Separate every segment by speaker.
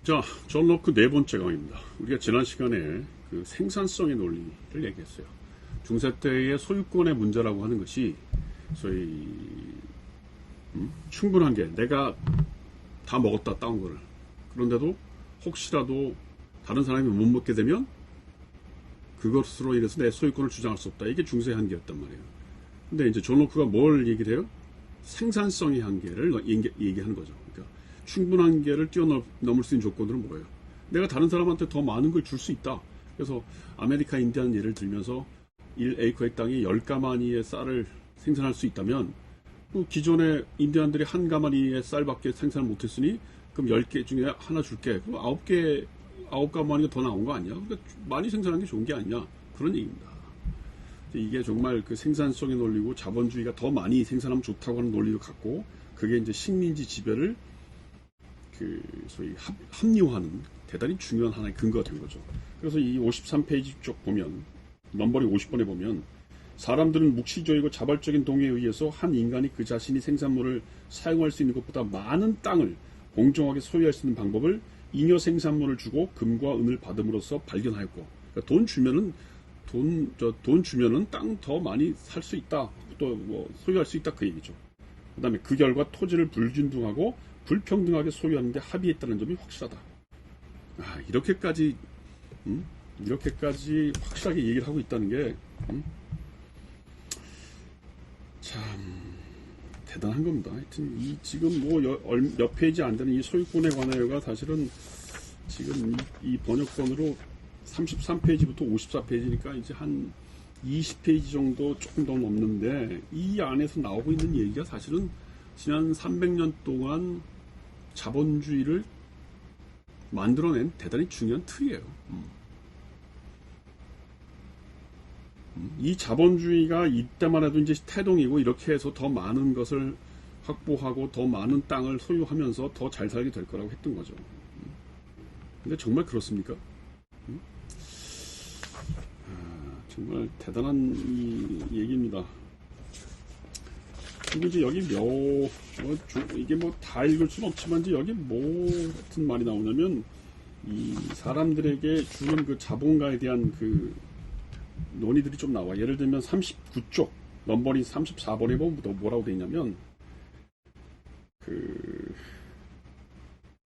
Speaker 1: 자, 존 로크 네 번째 강의입니다. 우리가 지난 시간에 그 생산성의 논리를 얘기했어요. 중세 때의 소유권의 문제라고 하는 것이 소위 충분한 게 내가 다 먹었다 따온 거를, 그런데도 혹시라도 다른 사람이 못 먹게 되면 그것으로 인해서 내 소유권을 주장할 수 없다. 이게 중세의 한계였단 말이에요. 근데 이제 존 로크가 뭘 얘기를 해요? 생산성의 한계를 얘기하는 거죠. 그러니까 충분한 한계를 뛰어넘을 수 있는 조건들은 뭐예요? 내가 다른 사람한테 더 많은 걸 줄 수 있다. 그래서 아메리카 인디안 예를 들면서 1에이커의 땅이 10가마니의 쌀을 생산할 수 있다면 기존의 인디안들이 한 가마니의 쌀밖에 생산을 못했으니 그럼 10개 중에 하나 줄게. 그럼 9가마니가 더 나온 거 아니야? 그러니까 많이 생산하는 게 좋은 게 아니냐? 그런 얘기입니다. 이게 정말 그 생산성의 논리고 자본주의가 더 많이 생산하면 좋다고 하는 논리를 갖고 그게 이제 식민지 지배를 그 소위 합리화하는 대단히 중요한 하나의 근거가 된 거죠. 그래서 이 53페이지 쪽 보면 넘버링 50번에 보면 사람들은 묵시적이고 자발적인 동의에 의해서 한 인간이 그 자신이 생산물을 사용할 수 있는 것보다 많은 땅을 공정하게 소유할 수 있는 방법을 잉여 생산물을 주고 금과 은을 받음으로써 발견하였고, 그러니까 돈 주면은 땅 더 많이 살 수 있다, 또 뭐 소유할 수 있다, 그 얘기죠. 그 다음에 그 결과 토지를 불균등하고 불평등하게 소유하는 데 합의했다는 점이 확실하다. 이렇게까지 확실하게 얘기를 하고 있다는 게 참 대단한 겁니다. 하여튼 이 지금 뭐 몇 페이지 안 되는 이 소유권에 관하여가 사실은 지금 이 번역본으로 33페이지부터 54페이지니까 이제 한 20페이지 정도 조금 더 넘는데, 이 안에서 나오고 있는 얘기가 사실은 지난 300년 동안 자본주의를 만들어낸 대단히 중요한 틀이에요. 이 자본주의가 이때만 해도 이제 태동이고 이렇게 해서 더 많은 것을 확보하고 더 많은 땅을 소유하면서 더 잘 살게 될 거라고 했던 거죠. 근데 정말 그렇습니까? 정말 대단한 이 얘기입니다. 그리고 이제 여기 이게 뭐 다 읽을 수는 없지만 이제 여기 뭐 같은 말이 나오냐면, 이 사람들에게 주는 그 자본가에 대한 그 논의들이 좀 나와. 예를 들면 39쪽 넘버링 34번에 보면 뭐라고 되어 있냐면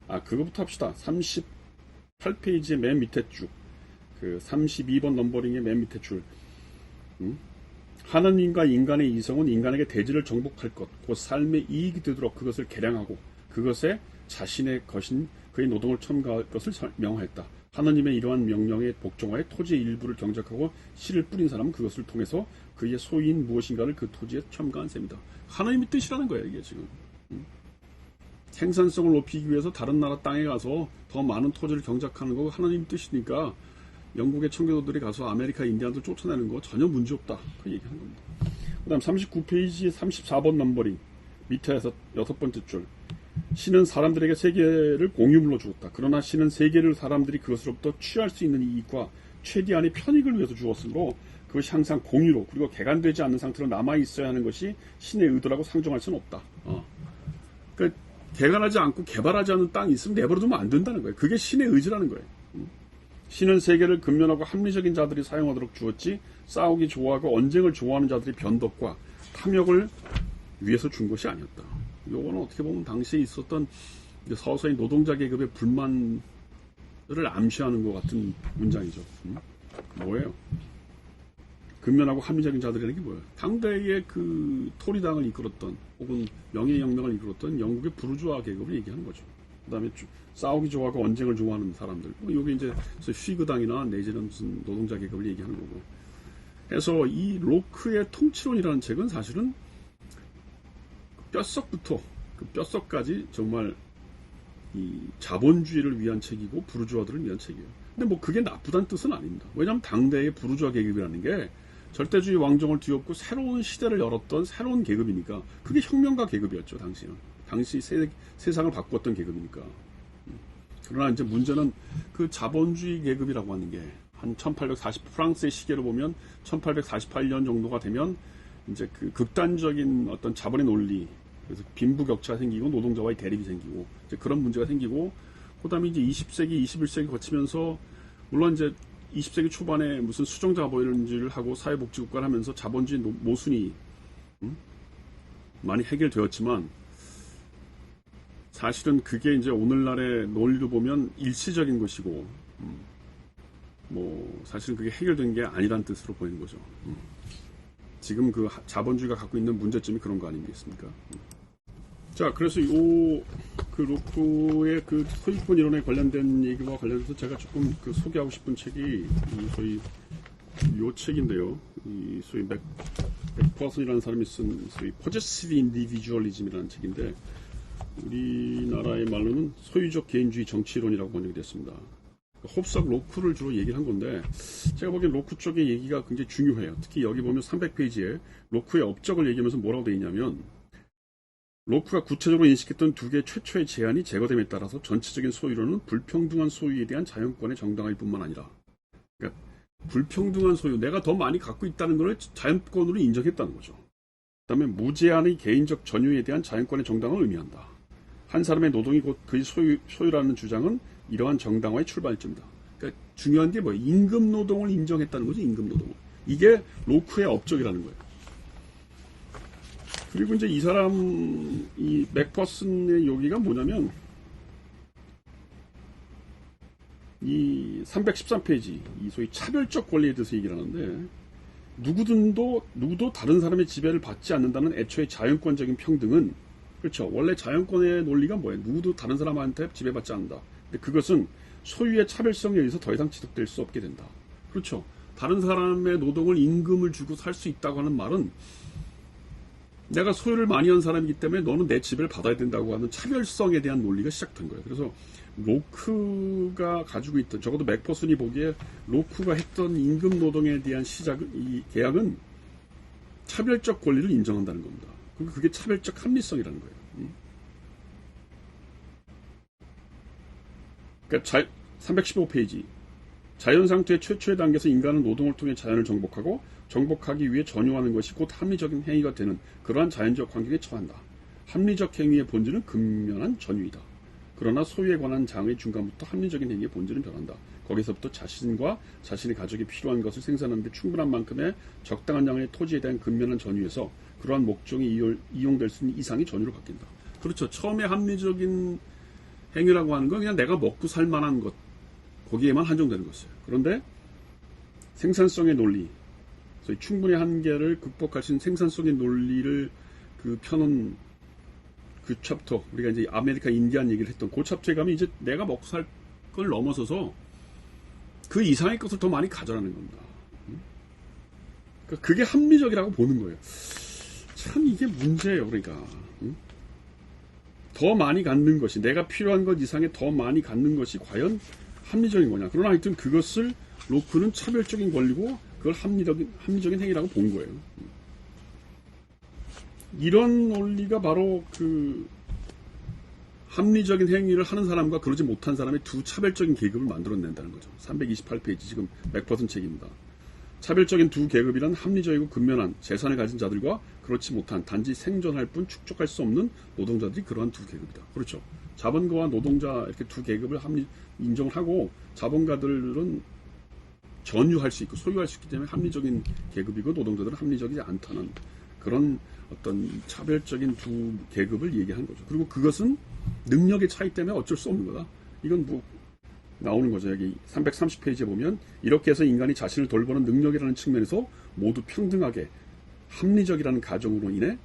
Speaker 1: 그거부터 합시다. 38페이지의 맨 밑에 쭉, 그 32번 넘버링의 맨 밑에 줄. 하나님과 인간의 이성은 인간에게 대지를 정복할 것, 곧 삶의 이익이 되도록 그것을 개량하고 그것에 자신의 것인 그의 노동을 첨가할 것을 명하였다. 하나님의 이러한 명령에 복종하여 토지의 일부를 경작하고 씨를 뿌린 사람은 그것을 통해서 그의 소유인 무엇인가를 그 토지에 첨가한 셈이다. 하나님의 뜻이라는 거예요, 이게 지금. 생산성을 높이기 위해서 다른 나라 땅에 가서 더 많은 토지를 경작하는 거 하나님의 뜻이니까 영국의 청교도들이 가서 아메리카 인디안들 쫓아내는 거 전혀 문제없다, 그 얘기하는 겁니다. 그 다음 39페이지 34번 넘버링 밑에서 6번째 줄. 신은 사람들에게 세계를 공유물로 주었다. 그러나 신은 세계를 사람들이 그것으로부터 취할 수 있는 이익과 최대한의 편익을 위해서 주었으므로 그것이 항상 공유로 그리고 개간되지 않는 상태로 남아있어야 하는 것이 신의 의도라고 상정할 수는 없다. 그러니까 개간하지 않고 개발하지 않는 땅이 있으면 내버려두면 안 된다는 거예요. 그게 신의 의지라는 거예요. 신은 세계를 근면하고 합리적인 자들이 사용하도록 주었지, 싸우기 좋아하고 언쟁을 좋아하는 자들이 변덕과 탐욕을 위해서 준 것이 아니었다. 요거는 어떻게 보면 당시에 있었던 서서히 노동자 계급의 불만을 암시하는 것 같은 문장이죠. 뭐예요? 근면하고 합리적인 자들이라는 게 뭐예요? 당대의 그 토리당을 이끌었던 혹은 명예혁명을 이끌었던 영국의 부르주아 계급을 얘기하는 거죠. 그 다음에 싸우기 좋아하고 언쟁을 좋아하는 사람들, 요게 이제 휘그당이나 내지는 무슨 노동자 계급을 얘기하는 거고 해서, 이 로크의 통치론이라는 책은 사실은 뼛속부터 그 뼛속까지 정말 이 자본주의를 위한 책이고 부르주아들을 위한 책이에요. 근데 뭐 그게 나쁘다는 뜻은 아닙니다. 왜냐하면 당대의 부르주아 계급이라는 게 절대주의 왕정을 뒤엎고 새로운 시대를 열었던 새로운 계급이니까, 그게 혁명가 계급이었죠, 당시는. 당시 세상을 바꾸었던 계급이니까. 그러나 이제 문제는 그 자본주의 계급이라고 하는 게 한 1840, 프랑스의 시계로 보면 1848년 정도가 되면 이제 그 극단적인 어떤 자본의 논리, 그래서 빈부격차가 생기고 노동자와의 대립이 생기고 이제 그런 문제가 생기고, 그 다음에 이제 20세기, 21세기 거치면서, 물론 이제 20세기 초반에 무슨 수정자본주의를 하고 사회복지국가를 하면서 자본주의 모순이 많이 해결되었지만, 사실은 그게 이제 오늘날의 논리로 보면 일시적인 것이고, 뭐 사실은 그게 해결된 게 아니란 뜻으로 보이는 거죠. 지금 그 자본주의가 갖고 있는 문제점이 그런 거 아니겠습니까? 자, 그래서 그 로크의 그 소유권 이론에 관련된 얘기와 관련해서 제가 조금 그 소개하고 싶은 책이 소위 요 책인데요. 이 소위 맥퍼슨이라는 사람이 쓴 소위 포제시브 인디비주얼리즘이라는 책인데, 우리나라의 말로는 소유적 개인주의 정치론이라고 번역이 됐습니다. 홉스하고 로크를 주로 얘기를 한 건데, 제가 보기엔 로크 쪽의 얘기가 굉장히 중요해요. 특히 여기 보면 300페이지에 로크의 업적을 얘기하면서 뭐라고 되어 있냐면, 로크가 구체적으로 인식했던 두 개의 최초의 제한이 제거됨에 따라서 전체적인 소유로는 불평등한 소유에 대한 자연권의 정당화일 뿐만 아니라, 그러니까 불평등한 소유, 내가 더 많이 갖고 있다는 걸 자연권으로 인정했다는 거죠. 그 다음에 무제한의 개인적 전유에 대한 자연권의 정당을 의미한다. 한 사람의 노동이 곧 그의 소유라는 주장은 이러한 정당화의 출발점이다. 그러니까 중요한 게 뭐예요? 임금 노동을 인정했다는 거죠. 임금 노동을. 이게 로크의 업적이라는 거예요. 그리고 이제 이 사람, 이 맥퍼슨의 여기가 뭐냐면, 이 313페이지, 이 소위 차별적 권리에 대해서 얘기를 하는데, 누구도 다른 사람의 지배를 받지 않는다는 애초의 자연권적인 평등은, 그렇죠. 원래 자연권의 논리가 뭐예요? 누구도 다른 사람한테 지배받지 않는다. 근데 그것은 소유의 차별성에 의해서 더 이상 지속될 수 없게 된다. 그렇죠. 다른 사람의 노동을 임금을 주고 살 수 있다고 하는 말은, 내가 소유를 많이 한 사람이기 때문에 너는 내 지배를 받아야 된다고 하는 차별성에 대한 논리가 시작된 거예요. 그래서 로크가 가지고 있던, 적어도 맥퍼슨이 보기에 로크가 했던 임금 노동에 대한 이 계약은 차별적 권리를 인정한다는 겁니다. 그리고 그게 차별적 합리성이라는 거예요. 그러니까 315페이지. 자연상태의 최초의 단계에서 인간은 노동을 통해 자연을 정복하기 위해 전유하는 것이 곧 합리적인 행위가 되는 그러한 자연적 환경에 처한다. 합리적 행위의 본질은 근면한 전유이다. 그러나 소유에 관한 장의 중간부터 합리적인 행위의 본질은 변한다. 거기서부터 자신과 자신의 가족이 필요한 것을 생산하는 데 충분한 만큼의 적당한 양의 토지에 대한 근면한 전유에서 그러한 목적이 이용될 수 있는 이상의 전유로 바뀐다. 그렇죠. 처음에 합리적인 행위라고 하는 건 그냥 내가 먹고 살 만한 것, 거기에만 한정되는 것이에요. 그런데 생산성의 논리, 소위 충분히 한계를 극복할 수 있는 생산성의 논리를 펴는 그 챕터, 우리가 이제 아메리카 인디안 얘기를 했던 그 챕터에 가면 이제 내가 먹고 살 걸 넘어서서 그 이상의 것을 더 많이 가져라는 겁니다. 그게 합리적이라고 보는 거예요. 참 이게 문제예요. 그러니까 더 많이 갖는 것이, 내가 필요한 것 이상의 더 많이 갖는 것이 과연 합리적인 거냐. 그러나 하여튼 그것을 로크는 차별적인 권리고 그걸 합리적인 행위라고 본 거예요. 이런 논리가 바로 그 합리적인 행위를 하는 사람과 그러지 못한 사람의 두 차별적인 계급을 만들어낸다는 거죠. 328페이지 지금 맥퍼슨 책입니다. 차별적인 두 계급이란 합리적이고 근면한 재산을 가진 자들과 그렇지 못한 단지 생존할 뿐 축적할 수 없는 노동자들이 그러한 두 계급이다. 그렇죠. 자본가와 노동자 이렇게 두 계급을 인정을 하고, 자본가들은 전유할 수 있고 소유할 수 있기 때문에 합리적인 계급이고 노동자들은 합리적이지 않다는 그런 어떤 차별적인 두 계급을 얘기하는 거죠. 그리고 그것은 능력의 차이 때문에 어쩔 수 없는 거다. 이건 뭐 나오는 거죠. 여기 330페이지에 보면 이렇게 해서 인간이 자신을 돌보는 능력이라는 측면에서 모두 평등하게 합리적이라는 가정으로 인해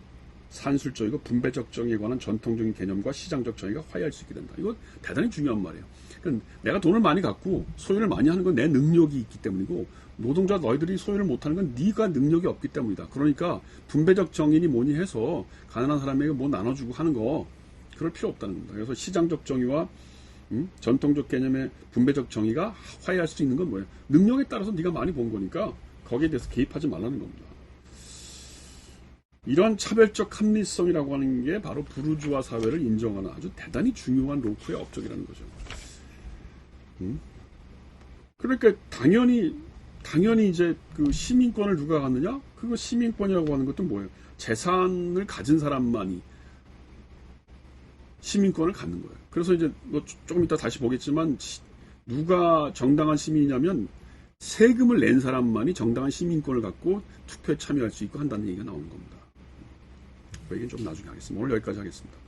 Speaker 1: 산술적이고 분배적 정의에 관한 전통적인 개념과 시장적 정의가 화해할 수 있게 된다. 이거 대단히 중요한 말이에요. 그러니까 내가 돈을 많이 갖고 소유를 많이 하는 건 내 능력이 있기 때문이고, 노동자 너희들이 소유를 못하는 건 네가 능력이 없기 때문이다. 그러니까 분배적 정의니 뭐니 해서 가난한 사람에게 뭐 나눠주고 하는 거 그럴 필요 없다는 겁니다. 그래서 시장적 정의와 전통적 개념의 분배적 정의가 화해할 수 있는 건 뭐예요? 능력에 따라서 네가 많이 본 거니까 거기에 대해서 개입하지 말라는 겁니다. 이러한 차별적 합리성이라고 하는 게 바로 부르주아 사회를 인정하는 아주 대단히 중요한 로크의 업적이라는 거죠. 그러니까 당연히 이제 그 시민권을 누가 갖느냐? 그거 시민권이라고 하는 것도 뭐예요? 재산을 가진 사람만이 시민권을 갖는 거예요. 그래서 이제 뭐 조금 이따 다시 보겠지만 누가 정당한 시민이냐면 세금을 낸 사람만이 정당한 시민권을 갖고 투표에 참여할 수 있고 한다는 얘기가 나오는 겁니다. 그 얘기는 좀 나중에 하겠습니다. 오늘 여기까지 하겠습니다.